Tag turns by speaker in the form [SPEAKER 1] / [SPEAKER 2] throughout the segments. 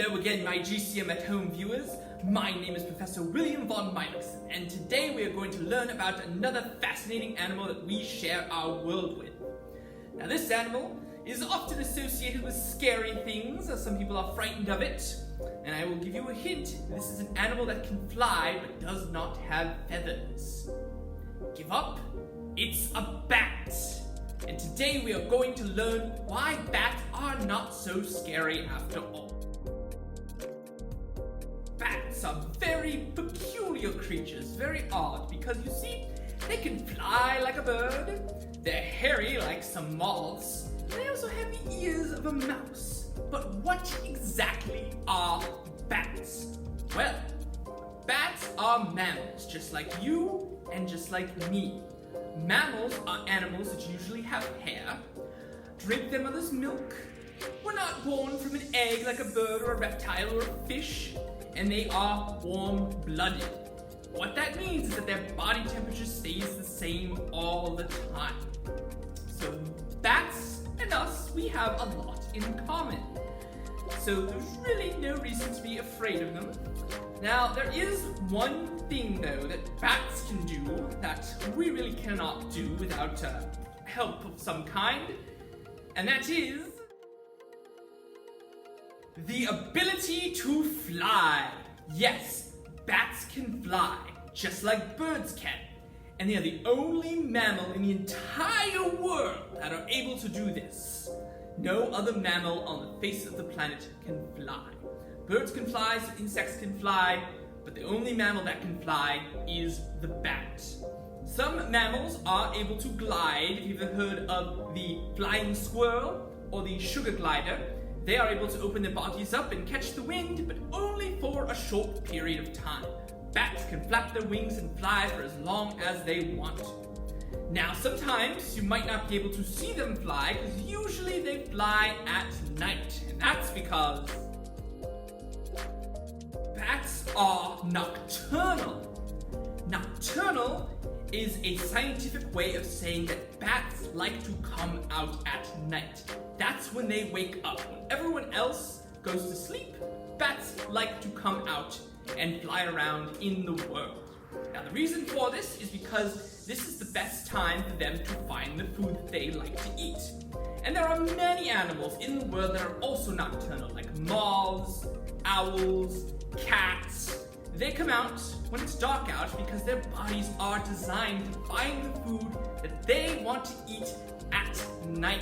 [SPEAKER 1] Hello again, my GCM at home viewers. My name is Professor William von Mileckson, and today we are going to learn about another fascinating animal that we share our world with. Now, this animal is often associated with scary things, as some people are frightened of it. And I will give you a hint. This is an animal that can fly but does not have feathers. Give up? It's a bat. And today we are going to learn why bats are not so scary after all. Bats are very peculiar creatures, very odd, because you see, they can fly like a bird, they're hairy like some moths, and they also have the ears of a mouse. But what exactly are bats? Well, bats are mammals, just like you and just like me. Mammals are animals that usually have hair, drink their mother's milk, were not born from an egg like a bird or a reptile or a fish, and they are warm-blooded. What that means is that their body temperature stays the same all the time. So bats and us, we have a lot in common. So there's really no reason to be afraid of them. Now, there is one thing, though, that bats can do that we really cannot do without help of some kind, and that is the ability to fly. Yes, bats can fly, just like birds can. And they are the only mammal in the entire world that are able to do this. No other mammal on the face of the planet can fly. Birds can fly, so insects can fly, but the only mammal that can fly is the bat. Some mammals are able to glide. If you've ever heard of the flying squirrel or the sugar glider, they are able to open their bodies up and catch the wind, but only for a short period of time. Bats can flap their wings and fly for as long as they want. Now, sometimes you might not be able to see them fly, because usually they fly at night, and that's because bats are nocturnal. Nocturnal is a scientific way of saying that bats like to come out at night. That's when they wake up. When everyone else goes to sleep, bats like to come out and fly around in the world. Now, the reason for this is because this is the best time for them to find the food that they like to eat. And there are many animals in the world that are also nocturnal, like moths, owls, cats. They come out when it's dark out because their bodies are designed to find the food that they want to eat at night.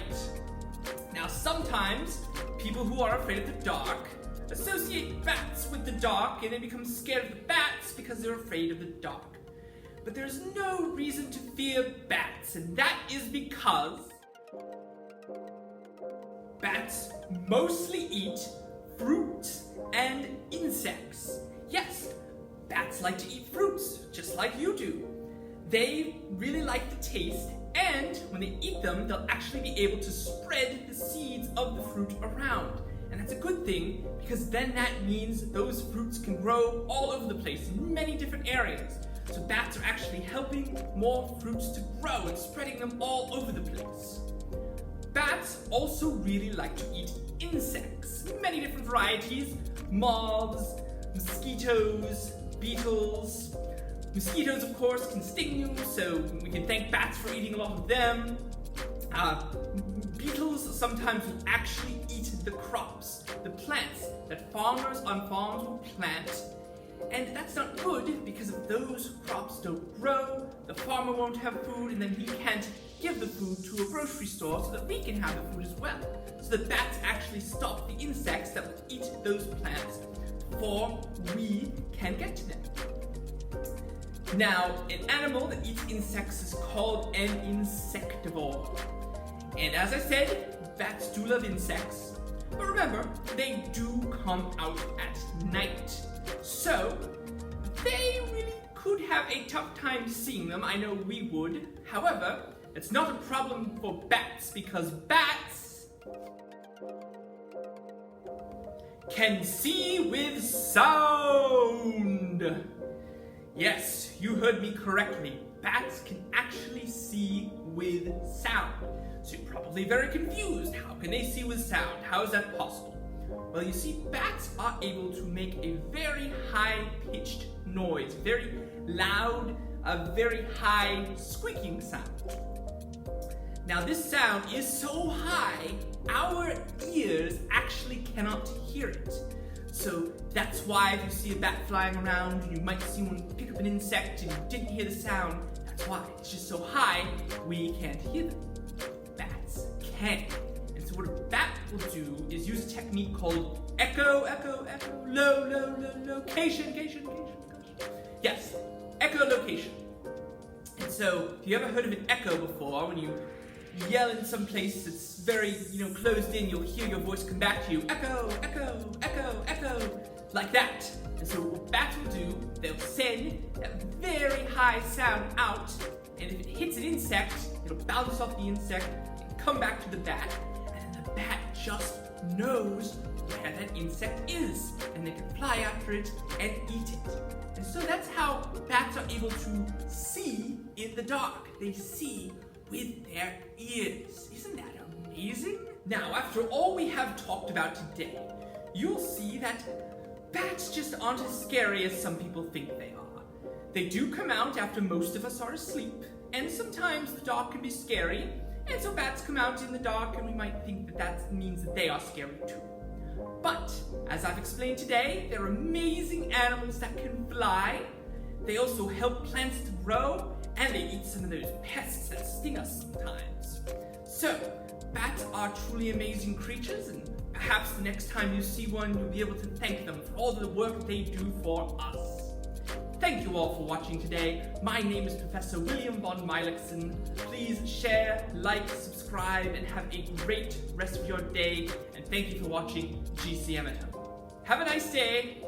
[SPEAKER 1] Now, sometimes people who are afraid of the dark associate bats with the dark and they become scared of the bats because they're afraid of the dark. But there's no reason to fear bats, and that is because bats mostly eat fruits and insects. Yes, bats like to eat fruits, just like you do. They really like the taste, and when they eat them, they'll actually be able to spread the seeds of the fruit around. And that's a good thing, because then that means those fruits can grow all over the place in many different areas. So bats are actually helping more fruits to grow and spreading them all over the place. Bats also really like to eat insects, many different varieties: moths, mosquitoes, beetles. Mosquitoes, of course, can sting you, so we can thank bats for eating a lot of them. Beetles sometimes will actually eat the crops, the plants that farmers on farms will plant. And that's not good, because if those crops don't grow, the farmer won't have food, and then he can't give the food to a grocery store so that we can have the food as well. So the bats actually stop the insects that will eat those plants before we can get to them. Now, an animal that eats insects is called an insectivore. And as I said, bats do love insects. But remember, they do come out at night. So, they really could have a tough time seeing them. I know we would. However, it's not a problem for bats, because bats can see with sound. Yes, you heard me correctly. Bats can actually see with sound. So you're probably very confused. How can they see with sound? How is that possible? Well, you see, bats are able to make a very high-pitched noise, very loud, a very high squeaking sound. Now, this sound is so high, our ears actually cannot hear it. So that's why if you see a bat flying around and you might see one pick up an insect and you didn't hear the sound, that's why. It's just so high, we can't hear them. Bats can. And so what a bat will do is use a technique called echo, echo, echo, low, low, low, location. Yes, echolocation. And so, if you ever heard of an echo before, when you yell in some place that's very, closed in, you'll hear your voice come back to you, echo, echo, echo, echo, like that. And so what bats will do, they'll send that very high sound out, and if it hits an insect, it'll bounce off the insect and come back to the bat, and then the bat just knows where that insect is, and they can fly after it and eat it. And so that's how bats are able to see in the dark. They see with their ears. Isn't that amazing? Now, after all we have talked about today, you'll see that bats just aren't as scary as some people think they are. They do come out after most of us are asleep, and sometimes the dark can be scary, and so bats come out in the dark and we might think that that means that they are scary too. But, as I've explained today, they're amazing animals that can fly. They also help plants to grow, and they eat some of those pests that sting us sometimes. So, bats are truly amazing creatures, and perhaps the next time you see one, you'll be able to thank them for all the work they do for us. Thank you all for watching today. My name is Professor William von Mileckson. Please share, like, subscribe, and have a great rest of your day. And thank you for watching GCM at Home. Have a nice day.